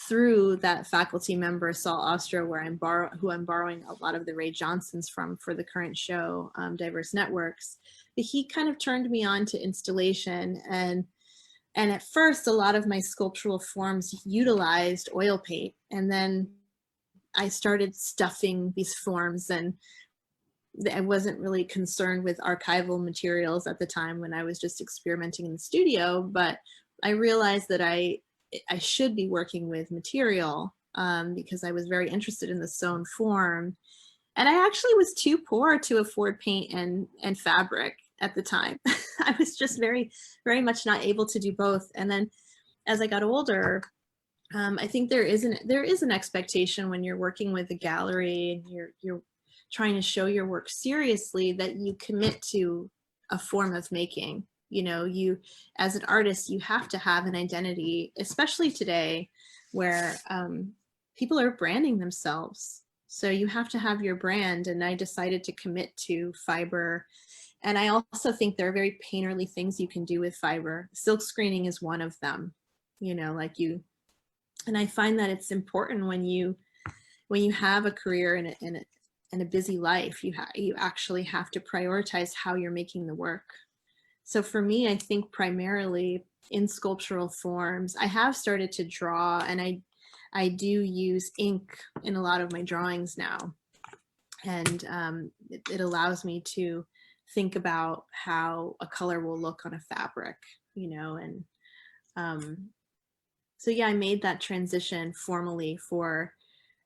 Speaker 2: through that faculty member, Saul Ostrow, who I'm borrowing a lot of the Ray Johnsons from for the current show, Diverse Networks. But he kind of turned me on to installation, and at first a lot of my sculptural forms utilized oil paint, and then I started stuffing these forms, and I wasn't really concerned with archival materials at the time when I was just experimenting in the studio, but I realized that I should be working with material because I was very interested in the sewn form. And I actually was too poor to afford paint and fabric at the time. I was just very, very much not able to do both. And then as I got older, I think there is an expectation when you're working with a gallery and you're trying to show your work seriously, that you commit to a form of making. You know, you, as an artist, you have to have an identity, especially today, where people are branding themselves. So you have to have your brand. And I decided to commit to fiber. And I also think there are very painterly things you can do with fiber. Silk screening is one of them, you know, like you, and I find that it's important when you have a career and a busy life, you actually have to prioritize how you're making the work. So for me, I think primarily in sculptural forms, I have started to draw, and I do use ink in a lot of my drawings now. And it allows me to think about how a color will look on a fabric, you know, and so yeah, I made that transition formally for,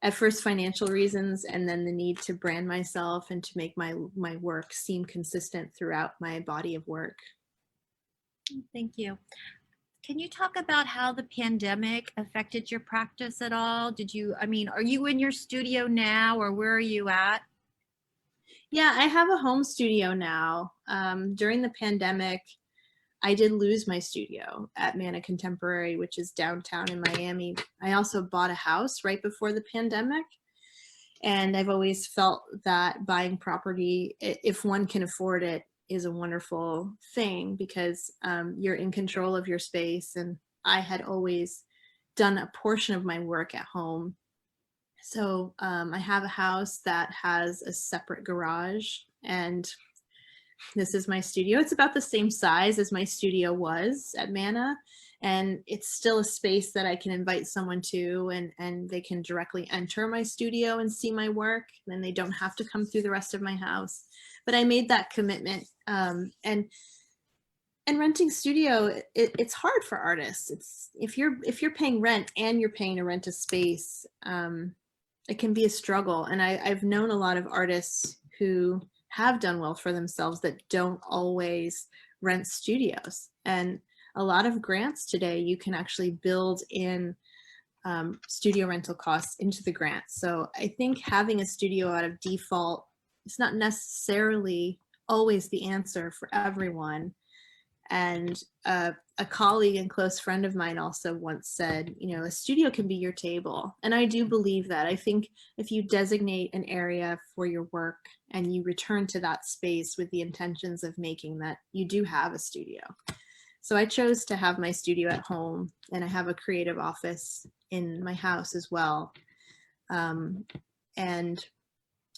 Speaker 2: at first, financial reasons, and then the need to brand myself and to make my work seem consistent throughout my body of work.
Speaker 1: Thank you. Can you talk about how the pandemic affected your practice at all? Are you in your studio now, or where are you at?
Speaker 2: Yeah, I have a home studio now. During the pandemic, I did lose my studio at Mana Contemporary, which is downtown in Miami. I also bought a house right before the pandemic. And I've always felt that buying property, if one can afford it, is a wonderful thing, because you're in control of your space. And I had always done a portion of my work at home. So I have a house that has a separate garage, and this is my studio. It's about the same size as my studio was at Mana, and it's still a space that I can invite someone to, and they can directly enter my studio and see my work. Then they don't have to come through the rest of my house. But I made that commitment. And renting studio, it's hard for artists. It's if you're paying rent and you're paying to rent a space, it can be a struggle. And I've known a lot of artists who have done well for themselves that don't always rent studios. And a lot of grants today, you can actually build in studio rental costs into the grant. So I think having a studio out of default is not necessarily always the answer for everyone. And a colleague and close friend of mine also once said, you know, a studio can be your table. And I do believe that. I think if you designate an area for your work and you return to that space with the intentions of making that, you do have a studio. So I chose to have my studio at home, and I have a creative office in my house as well. And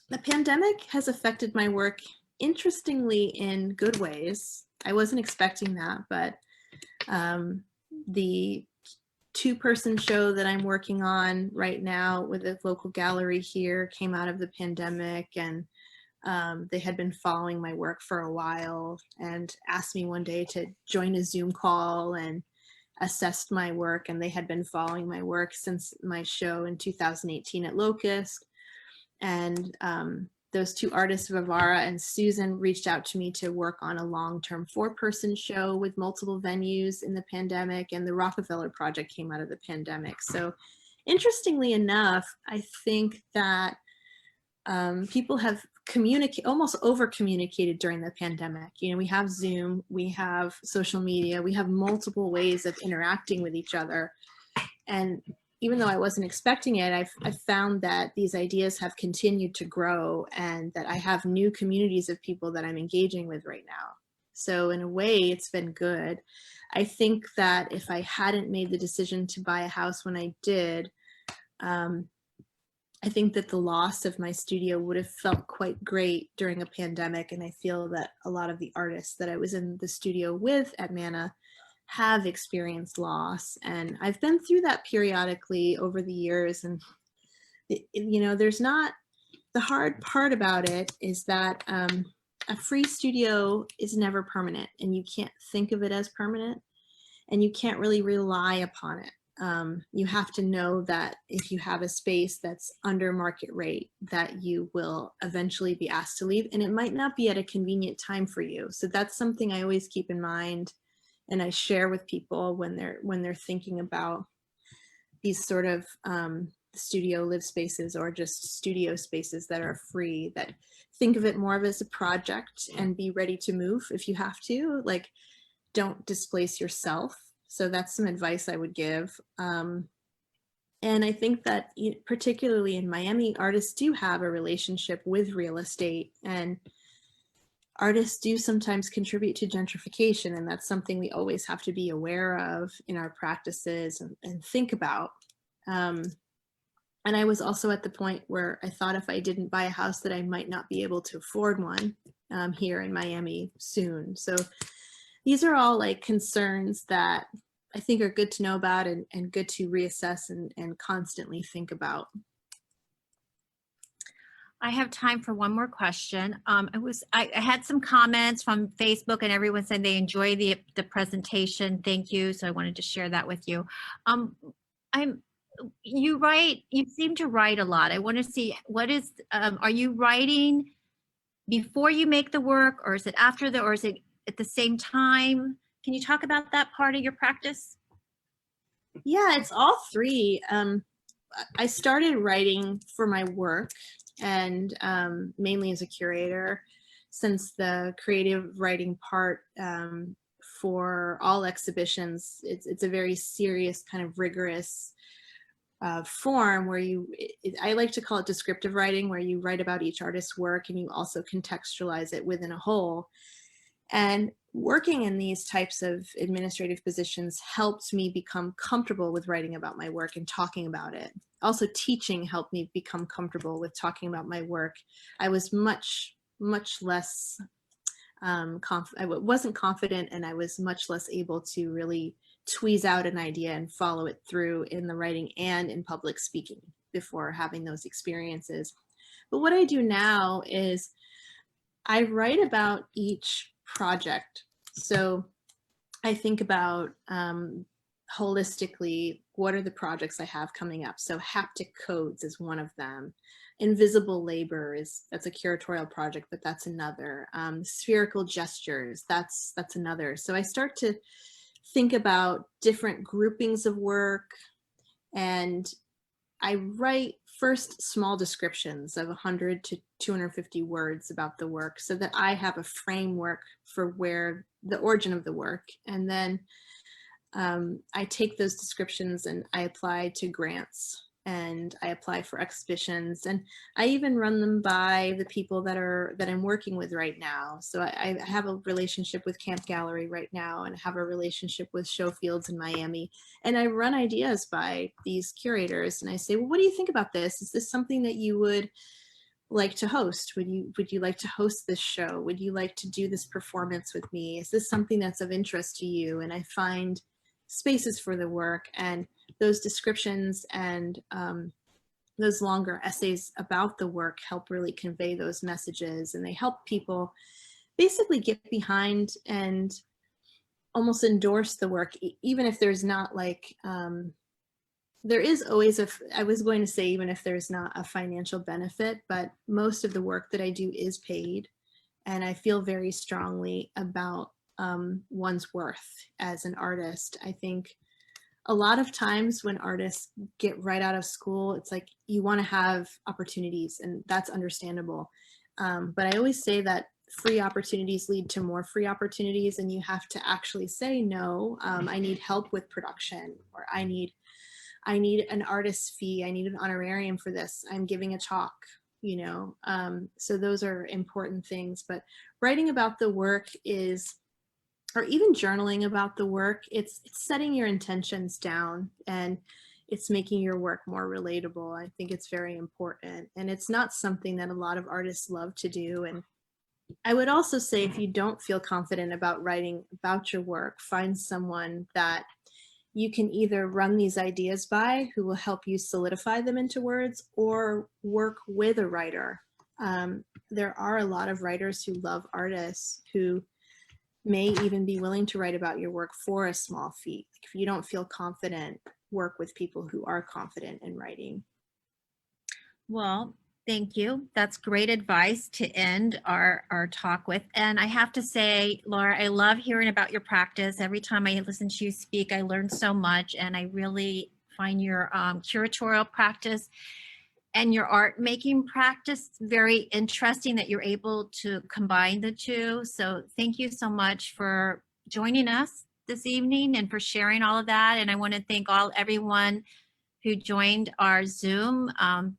Speaker 2: the pandemic has affected my work, interestingly, in good ways. I wasn't expecting that, but the 2-person show that I'm working on right now with a local gallery here came out of the pandemic, and they had been following my work for a while and asked me one day to join a Zoom call and assessed my work. And they had been following my work since my show in 2018 at Locust. And those 2 artists, Vivara and Susan, reached out to me to work on a long-term 4-person show with multiple venues in the pandemic, and the Rockefeller Project came out of the pandemic. So interestingly enough, I think that people have almost over-communicated during the pandemic. You know, we have Zoom, we have social media, we have multiple ways of interacting with each other. And even though I wasn't expecting it, I've found that these ideas have continued to grow, and that I have new communities of people that I'm engaging with right now. So in a way, it's been good. I think that if I hadn't made the decision to buy a house when I did, I think that the loss of my studio would have felt quite great during a pandemic. And I feel that a lot of the artists that I was in the studio with at Mana have experienced loss. And I've been through that periodically over the years. And, you know, there's not, the hard part about it is that a free studio is never permanent, and you can't think of it as permanent, and you can't really rely upon it. You have to know that if you have a space that's under market rate, that you will eventually be asked to leave, and it might not be at a convenient time for you. So that's something I always keep in mind, and I share with people when they're thinking about these sort of studio live spaces, or just studio spaces that are free, that think of it more of as a project and be ready to move if you have to. Like, don't displace yourself. So that's some advice I would give. And I think that particularly in Miami, artists do have a relationship with real estate, and artists do sometimes contribute to gentrification. And that's something we always have to be aware of in our practices and think about. And I was also at the point where I thought if I didn't buy a house that I might not be able to afford one here in Miami soon. So these are all like concerns that I think are good to know about and good to reassess and constantly think about.
Speaker 1: I have time for one more question. I had some comments from Facebook and everyone said they enjoy the presentation. Thank you. So I wanted to share that with you. You seem to write a lot. I want to see are you writing before you make the work, or is it after or is it at the same time? Can you talk about that part of your practice?
Speaker 2: Yeah, it's all three. I started writing for my work and mainly as a curator, since the creative writing part for all exhibitions, it's a very serious kind of rigorous form where I like to call it descriptive writing, where you write about each artist's work and you also contextualize it within a whole. And working in these types of administrative positions helped me become comfortable with writing about my work and talking about it. Also, teaching helped me become comfortable with talking about my work. I was much less I wasn't confident, and I was much less able to really tweeze out an idea and follow it through in the writing and in public speaking before having those experiences. But what I do now is I write about each project. So I think about holistically, what are the projects I have coming up? So Haptic Codes is one of them. Invisible Labor that's a curatorial project, but that's another. Spherical Gestures, that's another. So I start to think about different groupings of work, and I write first small descriptions of 100 to 250 words about the work so that I have a framework for where the origin of the work. And then I take those descriptions and I apply to grants, and I apply for exhibitions, and I even run them by the people that I'm working with right now. So I have a relationship with Camp Gallery right now, and have a relationship with Showfields in Miami, and I run ideas by these curators, and I say, well, what do you think about this? Is this something that you would like to host? Would you like to host this show? Would you like to do this performance with me? Is this something that's of interest to you? And I find spaces for the work, and those descriptions and those longer essays about the work help really convey those messages, and they help people basically get behind and almost endorse the work, even if there's not like there is always I was going to say, even if there's not a financial benefit, but most of the work that I do is paid, and I feel very strongly about one's worth as an artist. I think a lot of times when artists get right out of school, it's like you want to have opportunities, and that's understandable. But I always say that free opportunities lead to more free opportunities, and you have to actually say, no, I need help with production, or I need an artist fee, I need an honorarium for this, I'm giving a talk, so those are important things. But writing about the work or even journaling about the work, it's setting your intentions down, and it's making your work more relatable. I think it's very important, and it's not something that a lot of artists love to do. And I would also say, if you don't feel confident about writing about your work, find someone that you can either run these ideas by, who will help you solidify them into words, or work with a writer. There are a lot of writers who love artists who may even be willing to write about your work for a small fee. If you don't feel confident, work with people who are confident in writing.
Speaker 1: Well, thank you. That's great advice to end our talk with. And I have to say, Laura, I love hearing about your practice. Every time I listen to you speak, I learn so much, and I really find your curatorial practice and your art making practice very interesting, that you're able to combine the two. So thank you so much for joining us this evening and for sharing all of that. And I want to thank everyone who joined our Zoom.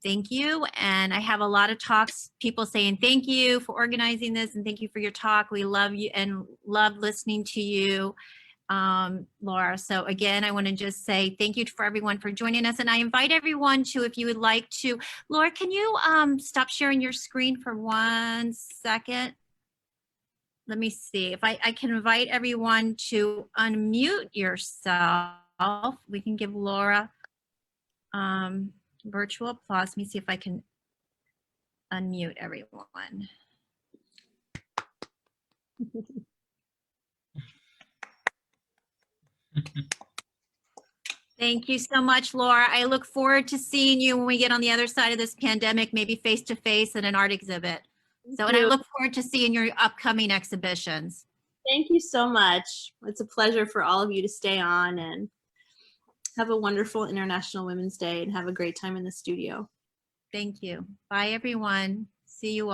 Speaker 1: Thank you. And I have a lot of talks, people saying thank you for organizing this and thank you for your talk. We love you and love listening to you, Laura. So again, I want to just say thank you for everyone for joining us. And I invite everyone to, if you would like to, Laura, can you stop sharing your screen for 1 second? Let me see if I can invite everyone to unmute yourself. We can give Laura virtual applause. Let me see if I can unmute everyone. Thank you so much, Laura. I look forward to seeing you when we get on the other side of this pandemic, maybe face to face at an art exhibit. So, and I look forward to seeing your upcoming exhibitions.
Speaker 2: Thank you so much. It's a pleasure for all of you to stay on and have a wonderful International Women's Day and have a great time in the studio.
Speaker 1: Thank you. Bye, everyone. See you all.